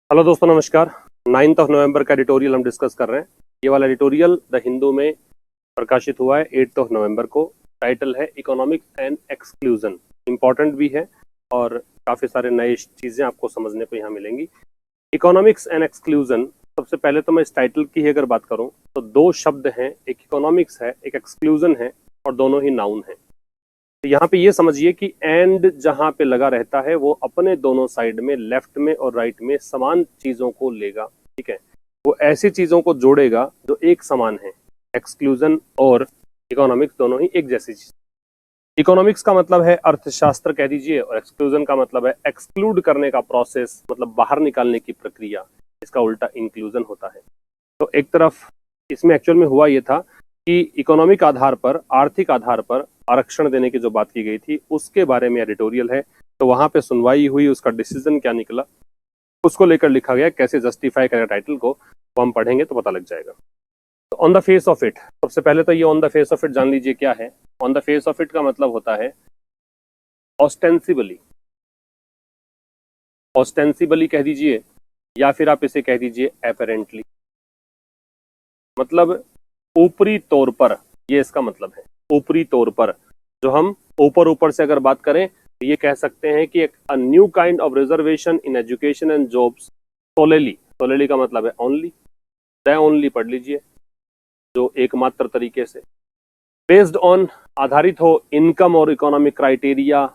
Hello दोस्तों, नमस्कार। 9 नवंबर का एडिटोरियल हम डिस्कस कर रहे हैं। ये वाला एडिटोरियल द हिंदू में प्रकाशित हुआ है 8 नवंबर को। टाइटल है इकोनॉमिक्स एंड एक्सक्लूजन। इम्पॉर्टेंट भी है और काफ़ी सारे नए चीज़ें आपको समझने को यहाँ मिलेंगी। इकोनॉमिक्स एंड एक्सक्लूजन, सबसे पहले तो मैं इस टाइटल की ही अगर बात करूँ तो दो शब्द हैं, एक इकोनॉमिक्स है, एक एक्सक्लूजन है, और दोनों ही नाउन है। तो यहाँ पे ये समझिए कि एंड जहां पे लगा रहता है वो अपने दोनों साइड में, लेफ्ट में और राइट में, समान चीजों को लेगा। ठीक है, वो ऐसी चीजों को जोड़ेगा जो एक समान है। एक्सक्लूजन और इकोनॉमिक्स दोनों ही एक जैसी चीज। इकोनॉमिक्स का मतलब है अर्थशास्त्र कह दीजिए, और एक्सक्लूजन का मतलब है एक्सक्लूड करने का प्रोसेस, मतलब बाहर निकालने की प्रक्रिया। इसका उल्टा इंक्लूजन होता है। तो एक तरफ इसमें एक्चुअल में हुआ ये था कि इकोनॉमिक आधार पर, आर्थिक आधार पर आरक्षण देने की जो बात की गई थी उसके बारे में एडिटोरियल है। तो वहां पे सुनवाई हुई, उसका डिसीजन क्या निकला उसको लेकर लिखा गया। कैसे जस्टिफाई करेगा टाइटल को वो हम पढ़ेंगे तो पता लग जाएगा। तो on the face of it, सबसे पहले तो ये on the face of it जान लीजिए क्या है। On the face of it का मतलब होता है ऑस्टेंसिबली। ऑस्टेंसिबली कह दीजिए या फिर आप इसे कह दीजिए एपरेंटली, मतलब ऊपरी तौर पर। ये इसका मतलब है ऊपरी तौर पर। जो हम ऊपर ऊपर से अगर बात करें तो ये कह सकते हैं कि एक new kind of reservation in education and jobs सोलेली। सोलेली का मतलब है ओनली, द ओनली पढ़ लीजिए, जो एकमात्र तरीके से, बेस्ड ऑन, आधारित हो, इनकम और इकोनॉमिक क्राइटेरिया,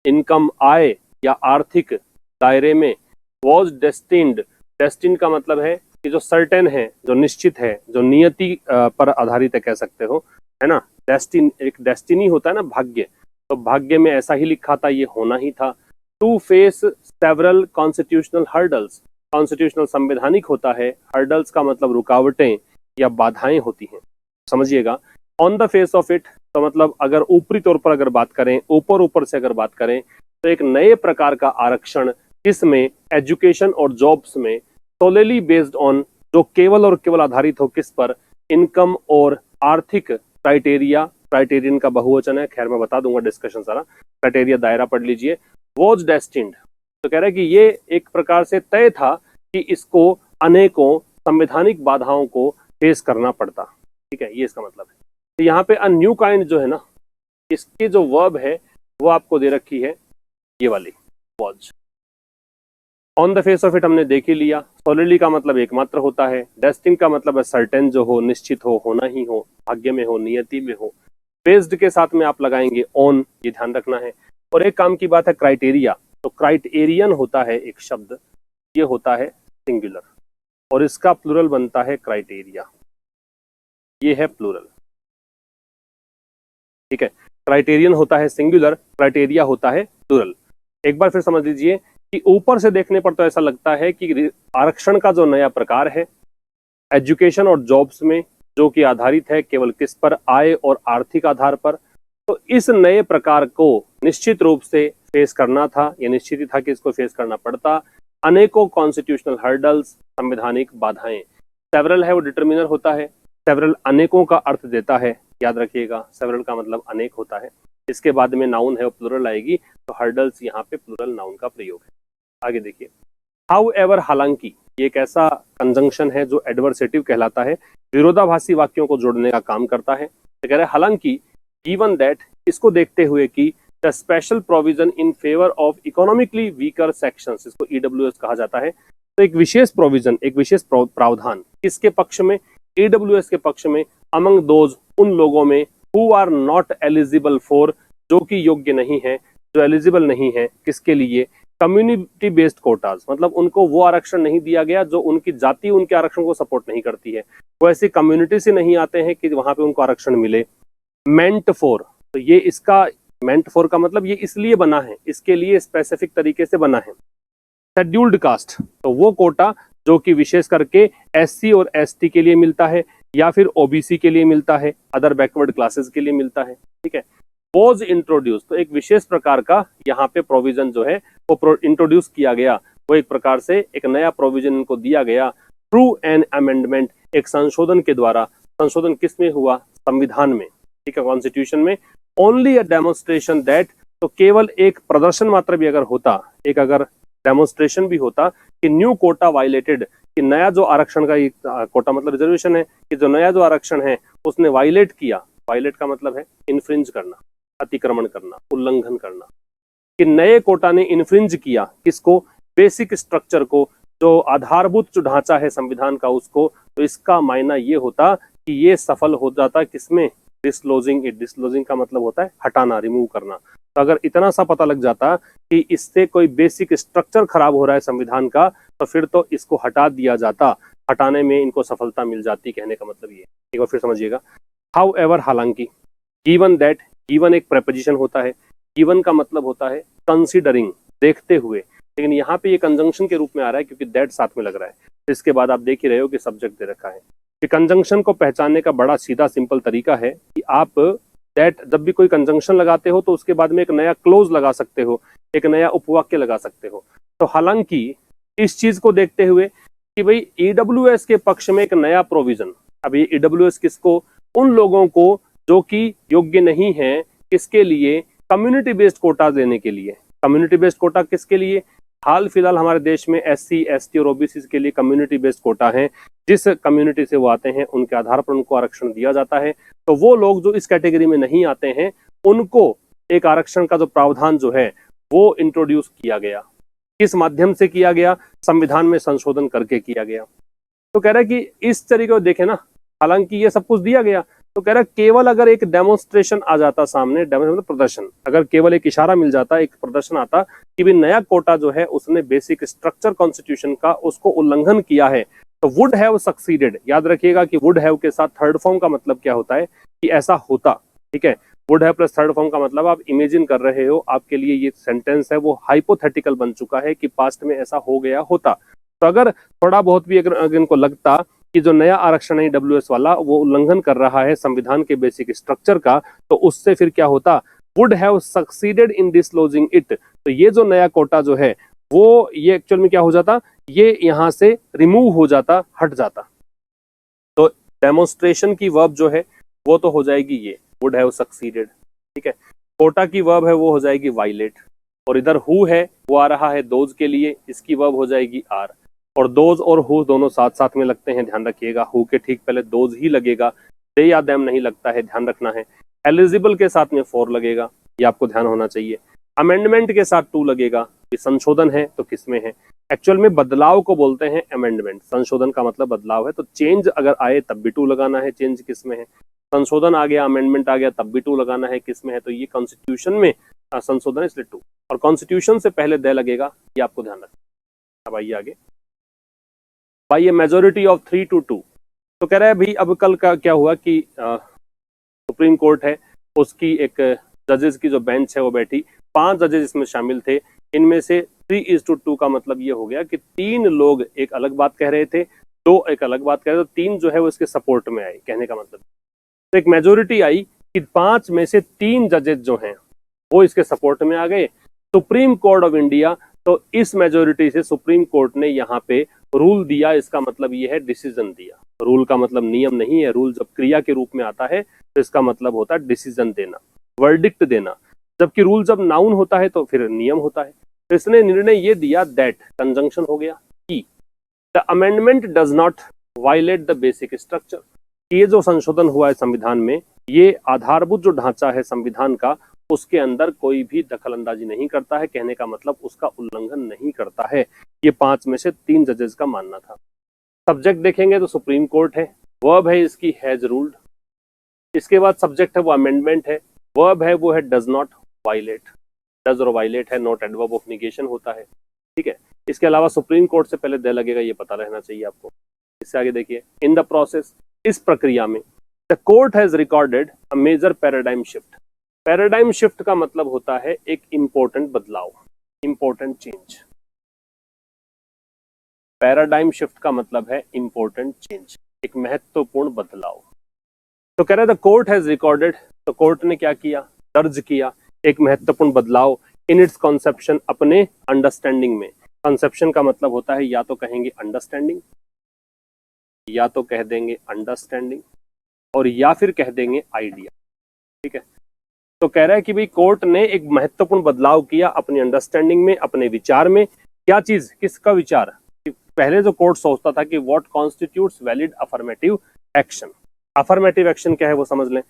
इनकम, आय या आर्थिक दायरे में, वॉज डेस्टिन्ड। डेस्टिन्ड का मतलब है कि जो सर्टेन है, जो निश्चित है, जो नियति पर आधारित है, कह सकते हो, है ना। एक डेस्टिनी होता है ना, भाग्य। तो भाग्य में ऐसा ही लिखा था, ये होना ही था। To face several constitutional hurdles. Constitutional संवैधानिक होता है, हर्डल्स का मतलब रुकावटें या बाधाएं होती हैं, समझिएगा। On the face of it तो मतलब अगर ऊपरी तौर पर अगर बात करें, ऊपर ऊपर से अगर बात करें, तो एक नए प्रकार का आरक्षण जिसमें एजुकेशन और जॉब्स में सोलेली बेस्ड ऑन, जो केवल और केवल आधारित हो किस पर, इनकम और आर्थिक क्राइटेरिया। क्राइटेरियन का बहुवचन है, खैर मैं बता दूंगा डिस्कशन सारा। क्राइटेरिया दायरा पढ़ लीजिए। वॉज डेस्टिन्ड तो कह रहा है कि ये एक प्रकार से तय था कि इसको अनेकों संवैधानिक बाधाओं को फेस करना पड़ता। ठीक है, ये इसका मतलब है। तो यहाँ पे अ न्यू काइंड जो है ना, इसकी जो वर्ब है वो आपको दे रखी है, ये वाली was. On the face of it हमने देख ही लिया। सोलिडली का मतलब एकमात्र होता है। डेस्टिन का मतलब है सर्टेन, जो हो, निश्चित हो, होना ही हो, भाग्य में हो, नियति में हो। बेस्ड के साथ में आप लगाएंगे ऑन, ये ध्यान रखना है। और एक काम की बात है क्राइटेरिया, तो क्राइटेरियन होता है एक शब्द, ये होता है सिंगुलर, और इसका प्लूरल बनता है क्राइटेरिया। ये है प्लूरल। ठीक है, क्राइटेरियन होता है सिंगुलर, क्राइटेरिया होता है प्लूरल। एक बार फिर समझ लीजिए कि ऊपर से देखने पर तो ऐसा लगता है कि आरक्षण का जो नया प्रकार है एजुकेशन और जॉब्स में, जो कि आधारित है केवल किस पर, आय और आर्थिक आधार पर, तो इस नए प्रकार को निश्चित रूप से फेस करना था, यह निश्चित ही था कि इसको फेस करना पड़ता। अनेकों कॉन्स्टिट्यूशनल हर्डल्स, संवैधानिक बाधाएं। सेवरल है वो डिटर्मिनर होता है। सेवरल अनेकों का अर्थ देता है, याद रखिएगा, सेवरल का मतलब अनेक होता है। इसके बाद में नाउन है वो प्लूरल आएगी, तो हर्डल्स यहाँ पे प्लूरल नाउन का प्रयोग है। आगे देखिए, हाउ एवर, हालांकि, ये एक ऐसा कंजंक्शन है जो एडवर्सेटिव कहलाता है, विरोधाभासी वाक्यों को जोड़ने का काम करता है। तो कह रहे हैं हालांकि, गिवन दैट, इसको देखते हुए कि the special provision in favour of economically weaker sections, इसको ईडब्ल्यूएस कहा जाता है। तो एक विशेष प्रोविजन, एक विशेष प्रावधान किसके पक्ष में, ईडब्ल्यूएस के पक्ष में, अमंग दोज, उन लोगों में, who are not eligible for, जो कि योग्य नहीं है, जो एलिजिबल नहीं है, किसके लिए, कम्युनिटी बेस्ड कोटाज, मतलब उनको वो आरक्षण नहीं दिया गया जो उनकी जाति उनके आरक्षण को सपोर्ट नहीं करती है, वो ऐसी कम्युनिटी से नहीं आते हैं कि वहां पे उनको आरक्षण मिले। मेंट फॉर, तो ये इसका मेंट फॉर का मतलब ये इसलिए बना है, इसके लिए स्पेसिफिक तरीके से बना है। शेड्यूल्ड कास्ट, तो वो कोटा जो कि विशेष करके एससी और एसटी के लिए मिलता है, या फिर ओबीसी के लिए मिलता है, अदर बैकवर्ड क्लासेस के लिए मिलता है। ठीक है, वॉज इंट्रोड्यूस, तो एक विशेष प्रकार का यहाँ पे प्रोविजन जो है वो इंट्रोड्यूस किया गया, वो एक प्रकार से एक नया प्रोविजन इनको दिया गया थ्रू एन अमेंडमेंट, एक संशोधन के द्वारा। संशोधन किस में हुआ, संविधान में, ठीक है, कॉन्स्टिट्यूशन में। ओनली अ डेमोन्स्ट्रेशन दैट, तो केवल एक प्रदर्शन मात्र भी अगर होता, एक अगर डेमोन्स्ट्रेशन भी होता कि न्यू कोटा वायलेटेड, कि नया जो आरक्षण का कोटा मतलब रिजर्वेशन है, कि जो नया जो आरक्षण है उसने वायलेट किया, वायलेट का मतलब है इन्फ्रिंज करना, अतिक्रमण करना, उल्लंघन करना, कि नए कोटा ने इन्फ्रिंज किया किसको, बेसिक स्ट्रक्चर को, जो आधारभूत जो ढांचा है संविधान का उसको, तो इसका मायना ये होता कि ये सफल हो जाता किसमें, डिसलोजिंग इट। डिसलोजिंग का मतलब होता है हटाना, रिमूव करना। तो अगर इतना सा पता लग जाता कि इससे कोई बेसिक स्ट्रक्चर खराब हो रहा है संविधान का, तो फिर तो इसको हटा दिया जाता, हटाने में इनको सफलता मिल जाती। कहने का मतलब ये, एक बार फिर समझिएगा। हाउ एवर, हालांकि, गिवन दैट, गिवन एक प्रेपोजिशन होता है, गिवन का मतलब होता है कंसिडरिंग, देखते हुए, लेकिन यहाँ पे ये कंजंक्शन के रूप में आ रहा है क्योंकि दैट साथ में लग रहा है। इसके बाद आप देख ही रहे हो कि सब्जेक्ट दे रखा है। कि कंजंक्शन को पहचानने का बड़ा सीधा सिंपल तरीका है कि आप दैट, जब भी कोई कंजंक्शन लगाते हो तो उसके बाद में एक नया क्लोज लगा सकते हो, एक नया उपवाक्य लगा सकते हो। तो हालांकि इस चीज को देखते हुए कि भाई ईडब्ल्यूएस के पक्ष में एक नया प्रोविजन, अब ये ईडब्ल्यूएस किसको, उन लोगों को जो कि योग्य नहीं है, किसके लिए, कम्युनिटी बेस्ड कोटा देने के लिए। कम्युनिटी बेस्ड कोटा किसके लिए, हाल फिलहाल हमारे देश में एससी, एसटी और ओबीसी के लिए कम्युनिटी बेस्ड कोटा है। जिस कम्युनिटी से वो आते हैं उनके आधार पर उनको आरक्षण दिया जाता है। तो वो लोग जो इस कैटेगरी में नहीं आते हैं उनको एक आरक्षण का जो प्रावधान जो है वो इंट्रोड्यूस किया गया। किस माध्यम से किया गया, संविधान में संशोधन करके किया गया। तो कह रहा है कि इस तरीके को देखे ना, हालांकि ये सब कुछ दिया गया, तो कह रहा है केवल अगर एक डेमोन्स्ट्रेशन आ जाता सामने, डेमोन्स्ट्रेशन प्रदर्शन, अगर केवल एक इशारा मिल जाता, एक प्रदर्शन आता कि भी नया कोटा जो है उसने बेसिक स्ट्रक्चर कॉन्स्टिट्यूशन का उसको उल्लंघन किया है, तो वुड हैव सक्सीडेड। याद रखिएगा कि वुड हैव के साथ थर्ड फॉर्म का मतलब क्या होता है कि ऐसा होता, ठीक है। Would have plus third form का मतलब आप इमेजिन कर रहे हो, आपके लिए ये सेंटेंस है वो हाइपोथेटिकल बन चुका है कि पास्ट में ऐसा हो गया होता। तो अगर थोड़ा बहुत भी अगर इनको लगता कि जो नया आरक्षण है डब्ल्यूएस वाला वो उल्लंघन कर रहा है संविधान के बेसिक स्ट्रक्चर का, तो उससे फिर क्या होता, would have succeeded in dislodging it. तो ये जो नया कोटा जो है वो ये एक्चुअल में क्या हो जाता, ये यहां से रिमूव हो जाता, हट जाता। तो डेमोन्स्ट्रेशन की वर्ब जो है वो तो हो जाएगी ये वुड हैव सक्सीडेड, ठीक है। कोटा की वर्ब है वो हो जाएगी वायलेट, और इधर हु है वो आ रहा है दोज के लिए, इसकी वर्ब हो जाएगी आर। और दोज और हु दोनों साथ साथ में लगते हैं, ध्यान रखिएगा। हु के ठीक पहले दोज ही लगेगा, दे या देम नहीं लगता है, ध्यान रखना है। एलिजिबल के साथ में फॉर लगेगा, ये आपको ध्यान होना चाहिए। अमेंडमेंट के साथ टू लगेगा, ये संशोधन है तो किसमें है, एक्चुअल में बदलाव को बोलते हैं अमेंडमेंट। संशोधन का मतलब बदलाव है, तो चेंज अगर आए तब भी टू लगाना है, चेंज किसमें है। संशोधन आ गया, अमेंडमेंट आ गया, तब भी टू लगाना है, किसमें है, तो ये कॉन्स्टिट्यूशन में संशोधन है इसलिए टू, और कॉन्स्टिट्यूशन से पहले दे लगेगा, ये आपको ध्यान रखना। अब आइए आगे, भाई ये मेजोरिटी ऑफ 3 to 2। तो कह रहा है भाई अब कल का क्या हुआ कि सुप्रीम कोर्ट है उसकी एक जजेस की जो बेंच है वो बैठी, 5 जजेस इसमें शामिल थे। इनमें से 3:2 का मतलब ये हो गया कि 3 लोग एक अलग बात कह रहे थे, 2 एक अलग बात कह रहे थे, 3 जो है वो इसके सपोर्ट में आए। कहने का मतलब तो एक मेजोरिटी आई कि 5 में से 3 जजेस जो हैं वो इसके सपोर्ट में आ गए। सुप्रीम कोर्ट ऑफ इंडिया, तो इस मेजोरिटी से सुप्रीम कोर्ट ने यहाँ पे रूल दिया, इसका मतलब ये है डिसीजन दिया। रूल का मतलब नियम नहीं है, रूल जब क्रिया के रूप में आता है तो इसका मतलब होता है डिसीजन देना, वर्डिक्ट देना। जबकि रूल जब नाउन होता है तो फिर नियम होता है। तो इसने निर्णय ये दिया, दैट कंजंक्शन हो गया, कि the amendment does not violate the basic structure. ये जो संशोधन हुआ है संविधान में, ये आधारभूत जो ढांचा है संविधान का उसके अंदर कोई भी दखल अंदाजी नहीं करता है। कहने का मतलब उसका उल्लंघन नहीं करता है। ये 5 में से 3 जजेस का मानना था। सब्जेक्ट देखेंगे तो सुप्रीम कोर्ट है, वर्ब है इसकी हैज रूल्ड, इसके बाद सब्जेक्ट है वो अमेंडमेंट है, वर्ब है वो है डज नॉट वायलेट। डज और वायलेट है नॉट एडवर्ब ऑफ निगेशन होता है, ठीक है। इसके अलावा सुप्रीम कोर्ट से पहले दे लगेगा, ये पता रहना चाहिए आपको। इससे आगे देखिए, इन द प्रोसेस, इस प्रक्रिया में, the court has recorded a major paradigm shift. Paradigm shift का मतलब होता है एक इंपॉर्टेंट बदलाव, इंपॉर्टेंट चेंज। पैराडाइम शिफ्ट का मतलब है इंपॉर्टेंट चेंज, एक महत्वपूर्ण बदलाव। तो कह रहे द कोर्ट हैज रिकॉर्डेड, तो कोर्ट ने क्या किया, दर्ज किया एक महत्वपूर्ण बदलाव इन इट्स कॉन्सेप्शन, अपने अंडरस्टैंडिंग में। कॉन्सेप्शन का मतलब होता है या तो कहेंगे अंडरस्टैंडिंग, या तो कह देंगे अंडरस्टैंडिंग, और या फिर कह देंगे आइडिया, ठीक है। तो कह रहा है कि भाई कोर्ट ने एक महत्वपूर्ण बदलाव किया अपनी अंडरस्टैंडिंग में, अपने विचार में। क्या चीज, किसका विचार, कि पहले जो कोर्ट सोचता था कि what constitutes valid affirmative action. Affirmative action क्या है वो समझ लें।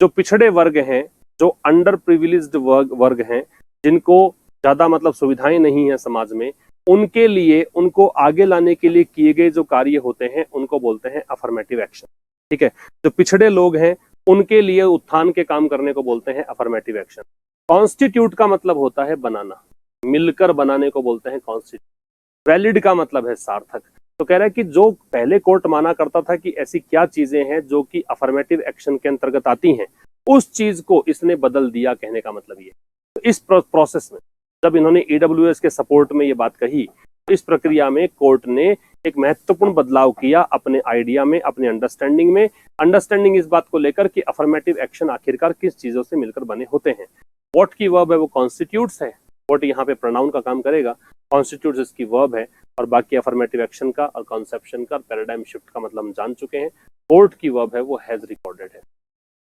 जो पिछड़े वर्ग हैं, जो अंडर प्रिविलेज्ड वर्ग हैं, जिनको ज्यादा मतलब सुविधाएं नहीं है समाज में, उनके लिए, उनको आगे लाने के लिए किए गए जो कार्य होते हैं उनको बोलते हैं अफर्मेटिव एक्शन। ठीक है, जो पिछड़े लोग हैं उनके लिए उत्थान के काम करने को बोलते हैं अफर्मेटिव एक्शन। कॉन्स्टिट्यूट का मतलब होता है बनाना, मिलकर बनाने को बोलते हैं कॉन्स्टिट्यूट। वैलिड का मतलब है सार्थक। तो कह रहा है कि जो पहले कोर्ट माना करता था कि ऐसी क्या चीजें हैं जो कि अफर्मेटिव एक्शन के अंतर्गत आती हैं, उस चीज को इसने बदल दिया, कहने का मतलब ये। तो इस प्रोसेस में जब इन्होंने ईडब्ल्यूएस के सपोर्ट में ये बात कही, तो इस प्रक्रिया में कोर्ट ने एक महत्वपूर्ण बदलाव किया अपने आइडिया में, अपने अंडरस्टैंडिंग में। अंडरस्टैंडिंग इस बात को लेकर कि अफर्मेटिव एक्शन आखिरकार किस चीजों से मिलकर बने होते हैं। व्हाट की वर्ब है वो कॉन्स्टिट्यूट्स है, व्हाट यहाँ पे प्रोनाउन का काम करेगा, कॉन्स्टिट्यूट्स इसकी वर्ब है, और बाकी अफर्मेटिव एक्शन का और कॉन्सेप्शन का पैराडाइम शिफ्ट का मतलब हम जान चुके हैं। कोर्ट की वर्ब है वो हैज रिकॉर्डेड है।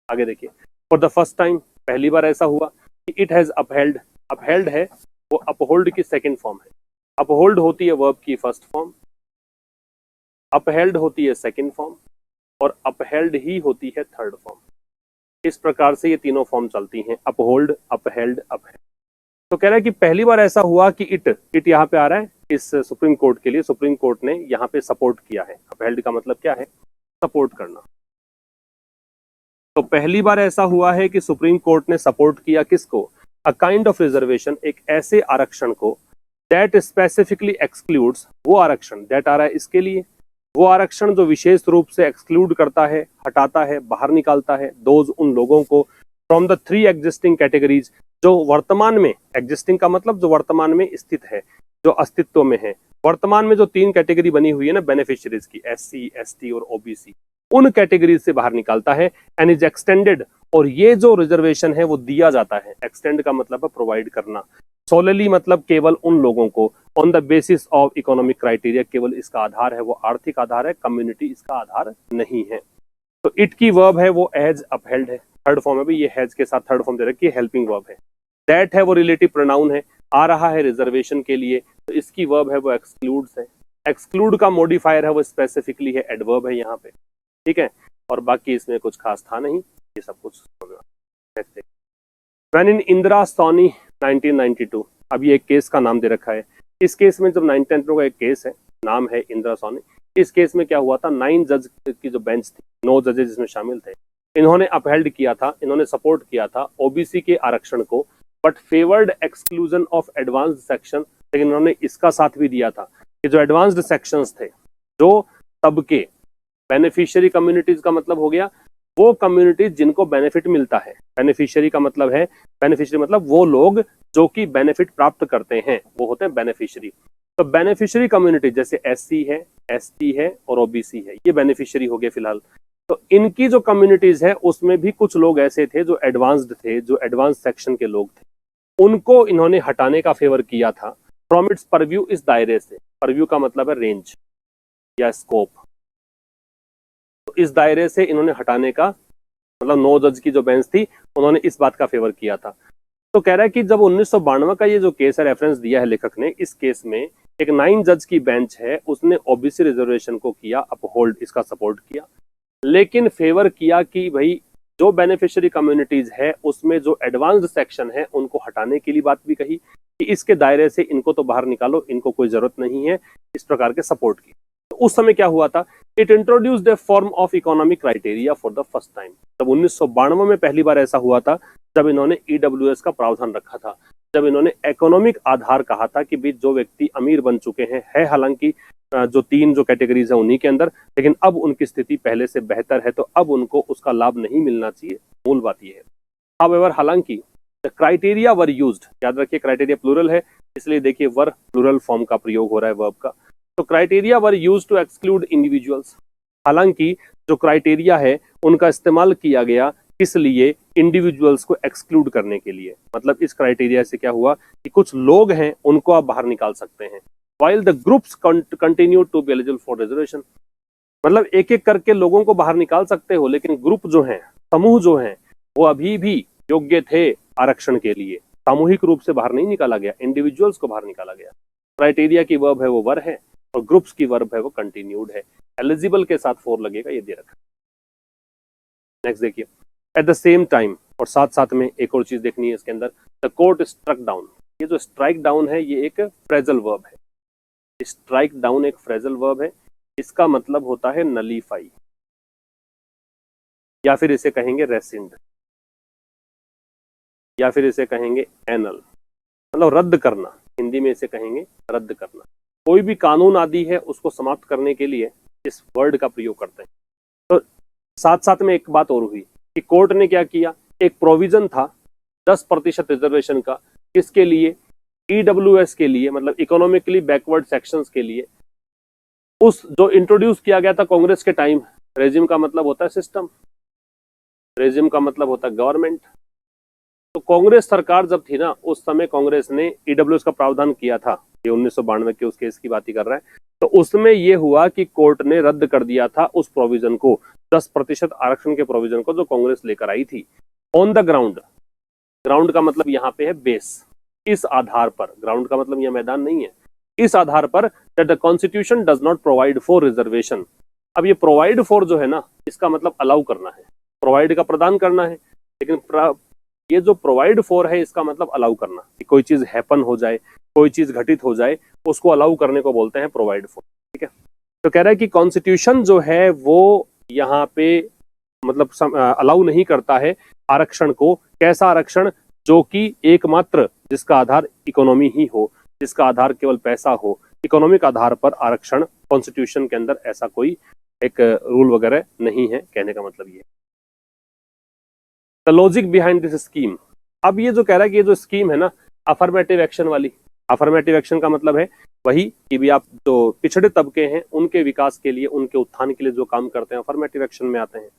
आगे देखिए, फॉर द फर्स्ट टाइम, पहली बार ऐसा हुआ कि इट हैज अपहेल्ड। अपहेल्ड है वो अपहोल्ड की सेकंड फॉर्म है। अपहोल्ड होती है वर्ब की फर्स्ट फॉर्म, अपहेल्ड होती है सेकंड फॉर्म, और अपहेल्ड ही होती है थर्ड फॉर्म। इस प्रकार से ये तीनों फॉर्म चलती हैं, अपहोल्ड, अपहेल्ड, अपहेल्ड। तो कह रहा है कि पहली बार ऐसा हुआ कि इट यहाँ पे आ रहा है इस सुप्रीम कोर्ट के लिए, सुप्रीम कोर्ट ने यहाँ पे सपोर्ट किया है। अपहेल्ड का मतलब क्या है, सपोर्ट करना। तो पहली बार ऐसा हुआ है कि सुप्रीम कोर्ट ने सपोर्ट किया किसको, अ काइंड ऑफ रिजर्वेशन, एक ऐसे आरक्षण को, दैट स्पेसिफिकली एक्सक्लूड्स, वो आरक्षण, दैट आ रहा है इसके लिए, वो आरक्षण जो विशेष रूप से एक्सक्लूड करता है, हटाता है, बाहर निकालता है, दोज, उन लोगों को, फ्रॉम द 3 एग्जिस्टिंग कैटेगरीज, जो वर्तमान में, एग्जिस्टिंग का मतलब जो वर्तमान में स्थित है, जो अस्तित्व में है। वर्तमान में जो 3 कैटेगरी बनी हुई है ना बेनिफिशियरीज की, SC, ST और OBC, उन कैटेगरीज से बाहर निकालता है। एंड इज एक्सटेंडेड, और ये जो रिजर्वेशन है वो दिया जाता है। एक्सटेंड का मतलब है प्रोवाइड करना। सोलली मतलब केवल उन लोगों को, on the basis of economic criteria, केवल इसका आधार है वो आर्थिक आधार है, कम्युनिटी इसका आधार नहीं है। तो इट की वर्ब है वो हैज अपहेल्ड है, थर्ड फॉर्म है भी, ये हैज के साथ थर्ड फॉर्म दे रखी है, हेल्पिंग वर्ब है। दैट है वो रिलेटिव प्रोनाउन है, आ रहा है रिजर्वेशन के लिए, तो इसकी वर्ब है वो एक्सक्लूड्स है। एक्सक्लूड का मॉडिफायर है वो स्पेसिफिकली है, एडवर्ब है यहाँ पे। ठीक है, और बाकी इसमें कुछ खास था नहीं, ये सब कुछ। When in इंदिरा सोनी 1992, अब ये एक केस का नाम दे रखा है। इस केस में जब 1992 का एक केस है, नाम है इंदिरा सोनी। इस केस में क्या हुआ था, 9 जज की जो बेंच थी, 9 जजेस इसमें शामिल थे, इन्होंने अपहेल्ड किया था, इन्होंने सपोर्ट किया था ओबीसी के आरक्षण को, but favoured exclusion of advanced section. लेकिन इन्होंने इसका साथ भी दिया था कि जो एडवांस्ड सेक्शंस थे, जो तबके, बेनिफिशियरी कम्युनिटीज का मतलब हो गया वो कम्युनिटीज जिनको बेनिफिट मिलता है। बेनिफिशियरी का मतलब है, बेनिफिशियरी मतलब वो लोग जो कि बेनिफिट प्राप्त करते हैं, वो होते हैं बेनिफिशियरी। तो बेनिफिशियरी कम्युनिटी जैसे SC है, ST है और OBC है, ये बेनिफिशियरी हो गए फिलहाल। तो इनकी जो कम्युनिटीज है उसमें भी कुछ लोग ऐसे थे जो एडवांस्ड थे, जो एडवांस सेक्शन के लोग थे, उनको इन्होंने हटाने का फेवर किया था फ्रॉम इट्स परव्यू, इस दायरे से। परव्यू का मतलब है रेंज या स्कोप। तो इस दायरे से इन्होंने हटाने का मतलब 9 जज की जो बेंच थी उन्होंने इस बात का फेवर किया था। तो कह रहा है कि जब 1992 का ये जो केस है, रेफरेंस दिया है लेखक ने, इस केस में एक 9 जज की बेंच है, उसने ओबीसी रिजर्वेशन को किया अपहोल्ड, इसका सपोर्ट किया, लेकिन फेवर किया कि भाई जो बेनिफिशियरी कम्युनिटीज है उसमें जो एडवांस्ड सेक्शन है उनको हटाने के लिए बात भी कही कि इसके दायरे से इनको तो बाहर निकालो, इनको कोई जरूरत नहीं है, इस प्रकार के सपोर्ट की। तो उस समय क्या हुआ था, it introduced A form of economic criteria for the first time. तब 1992 में पहली बार ऐसा हुआ था जब इन्होंने ईडब्ल्यूएस का प्रावधान रखा था, जब इन्होंने इकोनॉमिक आधार कहा था कि भी जो व्यक्ति अमीर बन चुके हैं हालांकि जो 3 जो कैटेगरीज है उन्हीं के अंदर, लेकिन अब उनकी स्थिति पहले से बेहतर है, तो अब उनको उसका लाभ नहीं मिलना चाहिए। मूल बात यह है। However, हालांकि क्राइटेरिया वर यूज्ड, याद रखिए क्राइटेरिया प्लूरल है, इसलिए देखिए वर प्लूरल फॉर्म का प्रयोग हो रहा है वर्ब का। तो criteria were used to exclude individuals, हालांकि जो क्राइटेरिया है उनका इस्तेमाल किया गया इसलिए इंडिविजुअल्स को एक्सक्लूड करने के लिए। मतलब इस क्राइटेरिया से क्या हुआ कि कुछ लोग हैं उनको आप बाहर निकाल सकते हैं, while the groups continue to be eligible for reservation। मतलब एक एक करके लोगों को बाहर निकाल सकते हो, लेकिन ग्रुप जो हैं, समूह जो हैं, वो अभी भी योग्य थे आरक्षण के लिए। सामूहिक रूप से बाहर नहीं निकाला गया, इंडिविजुअल्स को बाहर निकाला गया। क्राइटेरिया की वर्ब है वो वर है, और ग्रुप्स की वर्ब है वो कंटिन्यूड है। एलिजिबल के साथ फोर लगेगा, ये दे रखा। नेक्स्ट देखिए, एट द सेम टाइम, और साथ साथ में एक और चीज देखनी है इसके अंदर, द कोर्ट स्ट्रक डाउन। ये जो स्ट्राइक डाउन है ये एक फ्रेजल वर्ब है। स्ट्राइक डाउन एक फ्रेजल वर्ब है, इसका मतलब होता है नलीफाई, या फिर इसे कहेंगे रेसिंड, या फिर इसे कहेंगे एनल, मतलब रद्द करना। हिंदी में इसे कहेंगे रद्द करना। कोई भी कानून आदि है उसको समाप्त करने के लिए इस वर्ड का प्रयोग करते हैं। तो साथ साथ में एक बात और हुई कि कोर्ट ने क्या किया, एक प्रोविजन था 10% रिजर्वेशन का, किसके लिए, ईडब्ल्यूएस के लिए, मतलब इकोनॉमिकली बैकवर्ड सेक्शंस के लिए। उस जो इंट्रोड्यूस किया गया था कांग्रेस के टाइम, रेजिम का मतलब होता है सिस्टम, रेजिम का मतलब होता है गवर्नमेंट। तो कांग्रेस सरकार जब थी ना, उस समय कांग्रेस ने ईडब्ल्यूएस का प्रावधान किया था, ये 1992 के उस केस की बात ही कर रहा है। तो उसमें यह हुआ कि कोर्ट ने रद्द कर दिया था उस प्रोविजन को, 10% आरक्षण के प्रोविजन को जो कांग्रेस लेकर आई थी। ऑन द ग्राउंड, ग्राउंड का मतलब यहाँ पे है बेस, इस आधार पर, ग्राउंड का मतलब यह मैदान नहीं है, इस आधार पर that the constitution does not provide for reservation. अब ये प्रोवाइड फॉर जो है ना, इसका मतलब अलाउ करना है, प्रोवाइड का प्रदान करना है, लेकिन ये जो प्रोवाइड फॉर है इसका मतलब अलाउ करना, कि कोई चीज हैपन हो जाए, कोई चीज घटित हो जाए, उसको अलाउ करने को बोलते हैं प्रोवाइड फॉर। ठीक है, तो कह रहा है कि कॉन्स्टिट्यूशन जो है वो यहाँ पे मतलब अलाउ नहीं करता है आरक्षण को। कैसा आरक्षण, जो कि एकमात्र जिसका आधार इकोनॉमी ही हो, जिसका आधार केवल पैसा हो, इकोनॉमिक आधार पर आरक्षण कॉन्स्टिट्यूशन के अंदर ऐसा कोई एक रूल वगैरह नहीं है, कहने का मतलब ये। The logic behind this scheme, अब ये जो कह रहा है कि ये जो स्कीम है ना अफर्मेटिव एक्शन वाली, अफर्मेटिव एक्शन का मतलब है वही कि भी आप जो पिछड़े तबके हैं उनके विकास के लिए, उनके उत्थान के लिए जो काम करते हैं अफर्मेटिव एक्शन में आते हैं।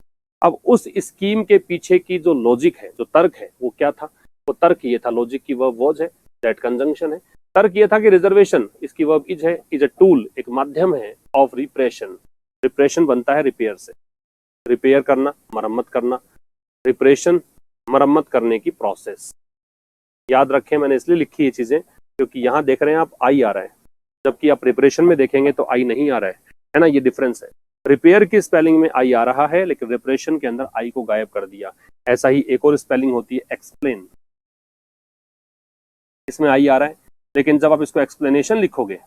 अब उस स्कीम के पीछे की जो लॉजिक है, जो तर्क है, वो क्या था, वो तर्क ये था, लॉजिक की वर्ब वॉज है, दैट कंजंक्शन है। तर्क ये था कि रिजर्वेशन, इसकी वर्ब इज है, इज अ टूल, एक माध्यम है ऑफ रिप्रेशन। रिप्रेशन बनता है रिपेयर से, रिपेयर करना, मरम्मत करना, रिप्रेशन मरम्मत करने की प्रोसेस। याद रखें, मैंने इसलिए लिखी ये चीजें क्योंकि यहां देख रहे हैं आप आई आ रहा है, जबकि आप प्रिपरेशन में देखेंगे तो आई नहीं आ रहा है ना, ये डिफरेंस है। रिपेयर की स्पेलिंग में आई आ रहा है, लेकिन रिप्रेशन के अंदर आई को गायब कर दिया। ऐसा ही एक और स्पेलिंग होती है एक्सप्लेन, इसमें आई आ रहा है, लेकिन जब आप इसको एक्सप्लेनेशन लिखोगे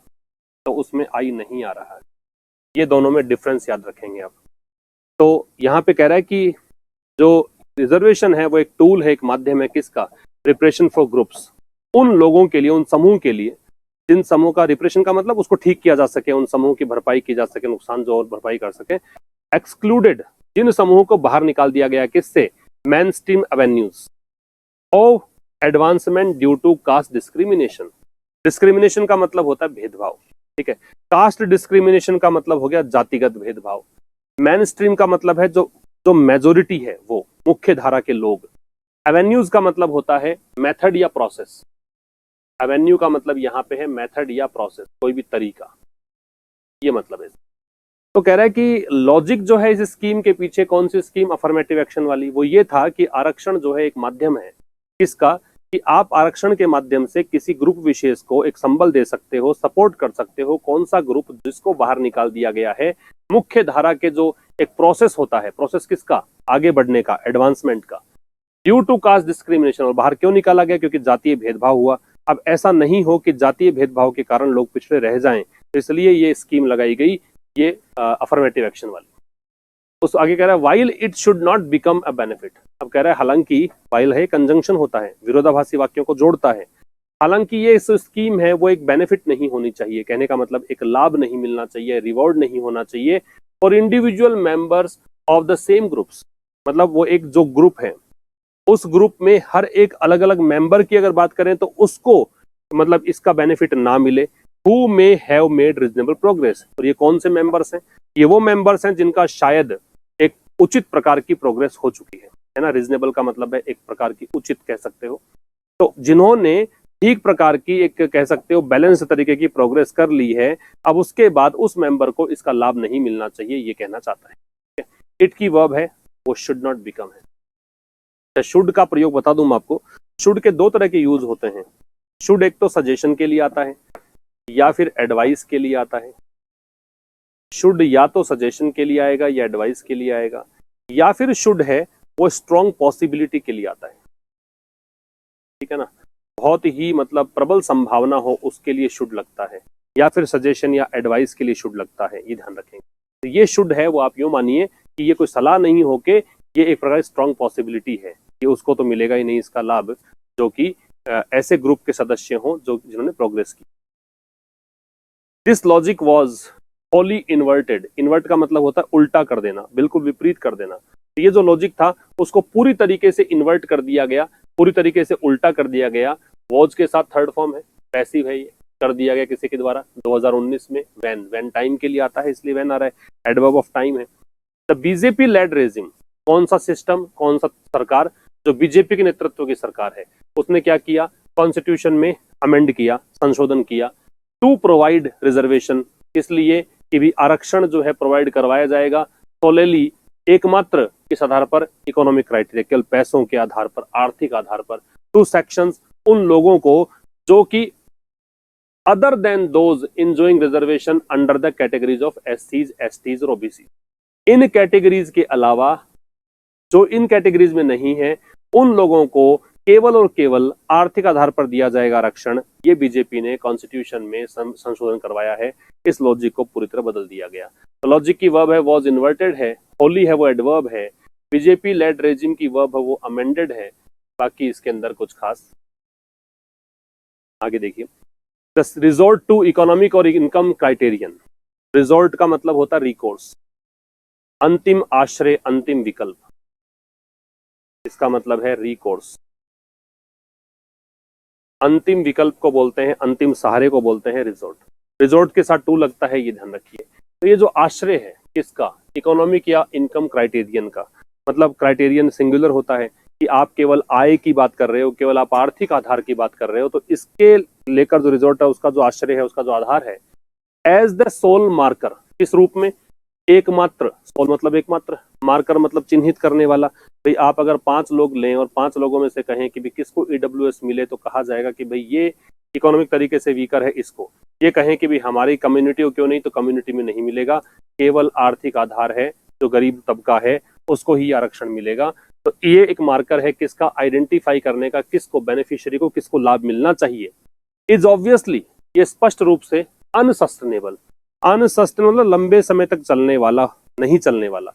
तो उसमें आई नहीं आ रहा है। ये दोनों में डिफरेंस याद रखेंगे आप। तो यहाँ पे कह रहा है कि जो रिजर्वेशन है वो एक टूल है, एक माध्यम है, किसका, रिप्रेशन फॉर ग्रुप्स, उन लोगों के लिए, उन समूह के लिए जिन समूह का, रिप्रेशन का मतलब उसको ठीक किया जा सके, उन समूह की भरपाई की जा सके, नुकसान जो और भरपाई कर सके। एक्सक्लूडेड, जिन समूहों को बाहर निकाल दिया गया, किससे, mainstream avenues of advancement due to caste discrimination. Discrimination का मतलब होता है भेदभाव, ठीक है। कास्ट डिस्क्रिमिनेशन का मतलब हो गया जातिगत भेदभाव। मेन स्ट्रीम का मतलब है जो मेजोरिटी है, वो मुख्य धारा के लोग। एवेन्यूज का मतलब होता है मेथड या प्रोसेस। एवेन्यू का मतलब यहाँ पे है मेथड या प्रोसेस, कोई भी तरीका, ये मतलब है। तो कह रहा है कि लॉजिक जो है इस स्कीम के पीछे, कौन सी स्कीम, अफर्मेटिव एक्शन वाली, वो ये था कि आरक्षण जो है एक माध्यम है, किसका, कि आप आरक्षण के माध्यम से किसी ग्रुप विशेष को एक संबल दे सकते हो, सपोर्ट कर सकते हो। कौन सा ग्रुप, जिसको बाहर निकाल दिया गया है, मुख्य धारा के जो एक प्रोसेस होता है, प्रोसेस किसका, आगे बढ़ने का, एडवांसमेंट का, ड्यू टू कास्ट डिस्क्रिमिनेशन। और बाहर क्यों निकाला गया, क्योंकि जातीय भेदभाव हुआ। अब ऐसा नहीं हो कि जातीय भेदभाव के कारण लोग पिछड़े रह जाएं, तो इसलिए ये स्कीम लगाई गई, ये अफर्मेटिव एक्शन वाली। उस आगे कह रहा है while it should not become a benefit. अब कह रहा है हालांकि, वाइल है कंजंक्शन होता है, विरोधाभासी वाक्यों को जोड़ता है। हालांकि ये इस स्कीम है वो एक बेनिफिट नहीं होनी चाहिए, कहने का मतलब एक लाभ नहीं मिलना चाहिए, रिवॉर्ड नहीं होना चाहिए for individual members of the same groups. मतलब वो एक जो ग्रुप है, उस ग्रुप में हर एक अलग अलग मेंबर की अगर बात करें तो उसको मतलब इसका बेनिफिट ना मिले। Who may have made reasonable progress, और ये कौन से मेंबर्स हैं, ये वो मेंबर्स हैं जिनका शायद एक उचित प्रकार की प्रोग्रेस हो चुकी है ना। रीजनेबल का मतलब है एक प्रकार की, उचित कह सकते हो। तो जिन्होंने ठीक प्रकार की, एक कह सकते हो बैलेंस तरीके की प्रोग्रेस कर ली है, अब उसके बाद उस मेंबर को इसका लाभ नहीं मिलना चाहिए, ये कहना चाहता है। इट की वर्ब है वो शुड नॉट बिकम है। शुड का प्रयोग बता दूं मैं आपको, शुड के दो तरह के यूज होते हैं। शुड एक तो सजेशन के लिए आता है, या फिर एडवाइस के लिए आता है। शुड या तो सजेशन के लिए आएगा या एडवाइस के लिए आएगा, या फिर शुड है वो स्ट्रॉन्ग पॉसिबिलिटी के लिए आता है, ठीक है ना, बहुत ही मतलब प्रबल संभावना हो उसके लिए शुड लगता है, या फिर सजेशन या एडवाइस के लिए शुड लगता है, ये ध्यान रखेंगे। तो ये शुड है वो आप यूं मानिए कि ये कोई सलाह नहीं हो के ये एक प्रकार स्ट्रॉन्ग पॉसिबिलिटी है, ये उसको तो मिलेगा ही नहीं इसका लाभ जो कि ऐसे ग्रुप के सदस्य हों जो जिन्होंने प्रोग्रेस की। This logic was Holi inverted, invert का मतलब होता है उल्टा कर देना, बिल्कुल विपरीत कर देना। तो ये जो लॉजिक था उसको पूरी तरीके से इन्वर्ट कर दिया गया, पूरी तरीके से उल्टा कर दिया गया। वॉज के साथ थर्ड फॉर्म है, पैसिव है, ये कर दिया गया किसी के द्वारा 2019 में। वैन टाइम के लिए आता है इसलिए वैन आ रहा है, एडवर्ब ऑफ टाइम है। द बीजेपी लेड रेजिम, कौन सा सिस्टम, कौन सा सरकार, जो बीजेपी के नेतृत्व की सरकार है, उसने क्या किया, कॉन्स्टिट्यूशन में अमेंड किया, संशोधन किया, टू प्रोवाइड रिजर्वेशन, इसलिए कि भी आरक्षण जो है प्रोवाइड करवाया जाएगा सोलेली एकमात्र किस आधार पर, इकोनॉमिक क्राइटेरिया, केवल पैसों के आधार पर, आर्थिक आधार पर। टू सेक्शंस, उन लोगों को जो कि other than those enjoying reservation under the categories of एससीज, एसटीज और ओबीसी, इन कैटेगरीज के अलावा जो इन कैटेगरीज में नहीं है उन लोगों को केवल और केवल आर्थिक आधार पर दिया जाएगा आरक्षण। ये बीजेपी ने कॉन्स्टिट्यूशन में संशोधन करवाया है, इस लॉजिक को पूरी तरह बदल दिया गया। तो लॉजिक की वर्ब है वॉज इन्वर्टेड है, होली है वो एडवर्ब है, बीजेपी लेड रेजिम की वर्ब है वो अमेंडेड है, बाकी इसके अंदर कुछ खास। आगे देखिए, द रिजोर्ट टू इकोनॉमिक और इनकम क्राइटेरियन, रिजोर्ट का मतलब होता है रिकोर्स, अंतिम आश्रय, अंतिम विकल्प, इसका मतलब है रिकोर्स। अंतिम विकल्प को बोलते हैं, अंतिम सहारे को बोलते हैं रिजोर्ट। रिजोर्ट के साथ टू लगता है, ये ध्यान रखिए। तो ये जो आश्रय है किसका, इकोनॉमिक या इनकम क्राइटेरियन का, मतलब क्राइटेरियन सिंगुलर होता है कि आप केवल आय की बात कर रहे हो, केवल आप आर्थिक आधार की बात कर रहे हो, तो इसके लेकर जो रिजोर्ट है उसका जो आश्रय है, उसका जो आधार है, एज द सोल मार्कर, किस रूप में, एकमात्र, सोल मतलब एकमात्र, मार्कर मतलब चिन्हित करने वाला। भाई आप अगर 5 लोग लें और 5 लोगों में से कहें कि भाई किसको ईडब्ल्यूएस मिले, तो कहा जाएगा कि भाई ये इकोनॉमिक तरीके से वीकर है इसको। ये कहें कि भाई हमारी कम्युनिटी को क्यों नहीं, तो कम्युनिटी में नहीं मिलेगा, केवल आर्थिक आधार है, जो गरीब तबका है उसको ही आरक्षण मिलेगा। तो ये एक मार्कर है किसका, आइडेंटिफाई करने का, किसको, बेनिफिशियरी को किसको लाभ मिलना चाहिए। इज ऑब्वियसली, ये स्पष्ट रूप से अनसस्टेनेबल, अनसस्टेनेबल मतलब लंबे समय तक चलने वाला, नहीं चलने वाला।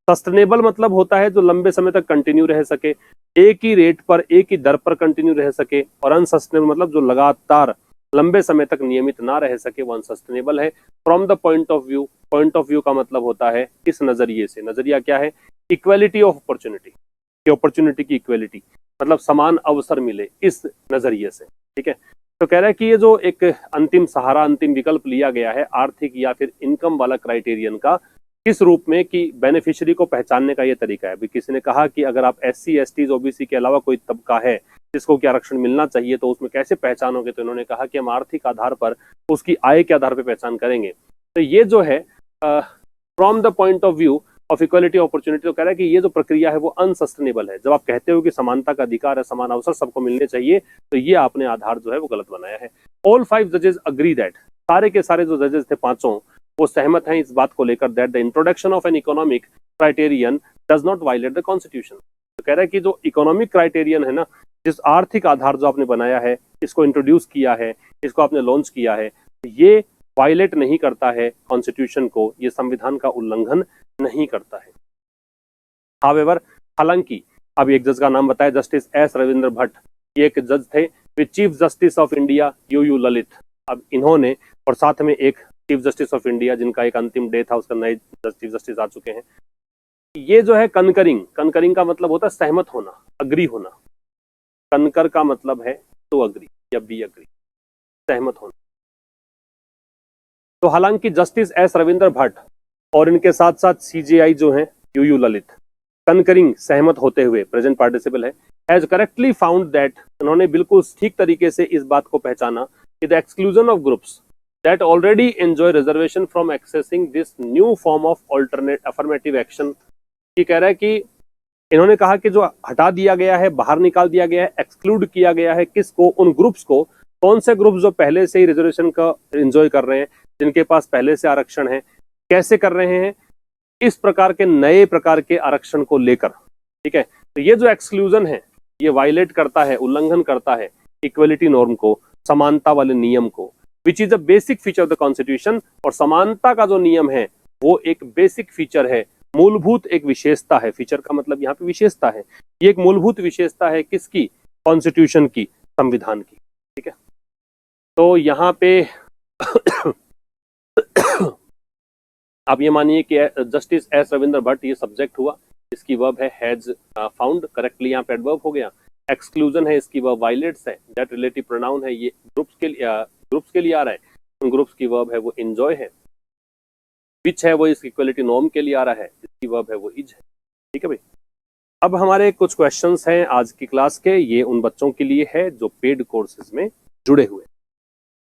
सस्टेनेबल मतलब होता है जो लंबे समय तक कंटिन्यू रह सके, एक ही रेट पर, एक ही दर पर कंटिन्यू रह सके, और अनसस्टेनेबल मतलब जो लगातार लंबे समय तक नियमित ना रह सके, वो अनसस्टेनेबल है। From the point of view, point of view का मतलब होता है इस नजरिए से, नजरिया क्या है, इक्वेलिटी ऑफ अपॉर्चुनिटी, कि अपॉर्चुनिटी की इक्वेलिटी मतलब समान अवसर मिले, इस नजरिए से, ठीक है। तो कह रहा है कि ये जो एक अंतिम सहारा, अंतिम विकल्प लिया गया है आर्थिक या फिर इनकम वाला क्राइटेरियन का, किस रूप में, कि बेनिफिशियरी को पहचानने का ये तरीका है। किसी ने कहा कि अगर आप एससी, एसटीज, ओबीसी के अलावा कोई तबका है जिसको कि आरक्षण मिलना चाहिए, तो उसमें कैसे पहचानोगे, तो इन्होंने कहा कि हम आर्थिक आधार पर, उसकी आय के आधार पर पहचान करेंगे। तो ये जो है from the point of view of equality opportunity, तो कह रहा है कि ये जो प्रक्रिया है वो अनसस्टेनेबल है। जब आप कहते हो कि समानता का अधिकार है, समान अवसर सबको मिलने चाहिए, तो ये आपने आधार जो है वो गलत बनाया है। ऑल 5 जजेस अग्री दैट, सारे के सारे जो जजेस थे 5, वो सहमत हैं इस बात को लेकर, that the introduction of an economic criterion does not violate the constitution. तो कह रहा है कि जो इकोनॉमिक क्राइटेरियन है ना, जिस आर्थिक आधार जो आपने बनाया है, इसको इंट्रोड्यूस किया है, इसको आपने लॉन्च किया है, ये वायलेट नहीं करता है कॉन्स्टिट्यूशन को, ये संविधान का उल्लंघन नहीं करता है। हावेवर, हालांकि, अब एक जज का नाम बताया, जस्टिस एस रविंद्र भट्ट, ये एक जज थे with chief justice of India you Lalit. अब इन्होंने, और साथ में एक चीफ जस्टिस ऑफ इंडिया जिनका एक अंतिम डे था, उसका नए चीफ जस्टिस आ चुके हैं। ये जो है कनकरिंग, कनकरिंग का मतलब होता है सहमत होना, अग्री होना। कनकर का मतलब है टू अग्री या बी अग्री, सहमत होना। तो हालांकि जस्टिस एस रविंद्र भट्ट और इनके साथ साथ सीजेआई जो हैं यू ललित, कनकरिंग सहमत होते हुए, प्रेजेंट पार्टिसिपल है, हैज करेक्टली फाउंड दैट, उन्होंने बिल्कुल ठीक तरीके से इस बात को पहचाना कि the exclusion of groups that already enjoy reservation from accessing this new form of alternate affirmative action, की कह रहा है कि इन्होंने कहा कि जो हटा दिया गया है, बाहर निकाल दिया गया है, एक्सक्लूड किया गया है किसको, उन ग्रुप्स को कौन से ग्रुप जो पहले से ही रिजर्वेशन का एंजॉय कर रहे हैं, जिनके पास पहले से आरक्षण है, कैसे कर रहे हैं, इस प्रकार के नए प्रकार के आरक्षण को लेकर। ठीक है, तो ये जो एक्सक्लूजन है ये वायलेट करता है, उल्लंघन करता है इक्वलिटी नॉर्म को, समानता वाले नियम को, which is a basic feature of the constitution. और समानता का जो नियम है वो एक बेसिक फीचर है, मूलभूत एक विशेषता है। फीचर का मतलब यहाँ पे विशेषता है, ये एक मूलभूत विशेषता है किसकी, कॉन्स्टिट्यूशन की, संविधान की। ठीक है, तो यहाँ पे आप ये मानिए कि जस्टिस एस रविंद्र भट्ट ये सब्जेक्ट हुआ, इसकी वर्ब है हैज फाउंड, करेक्टली यहाँ पे एडवर्ब हो गया। एक्सक्लूजन है, इसकी वर्ब वायलेट्स है। दैट रिलेटिव प्रोनाउन है, ये ग्रुप्स के लिए आ रहा है, उन ग्रुप्स की वर्ब है वो एंजॉय है। विच है वो इस इक्वलिटी नॉर्म के लिए आ रहा है, इसकी वर्ब है वो इज है। ठीक है भाई, अब हमारे कुछ क्वेश्चंस हैं आज की क्लास के, ये उन बच्चों के लिए है जो पेड कोर्सेज में जुड़े हुए।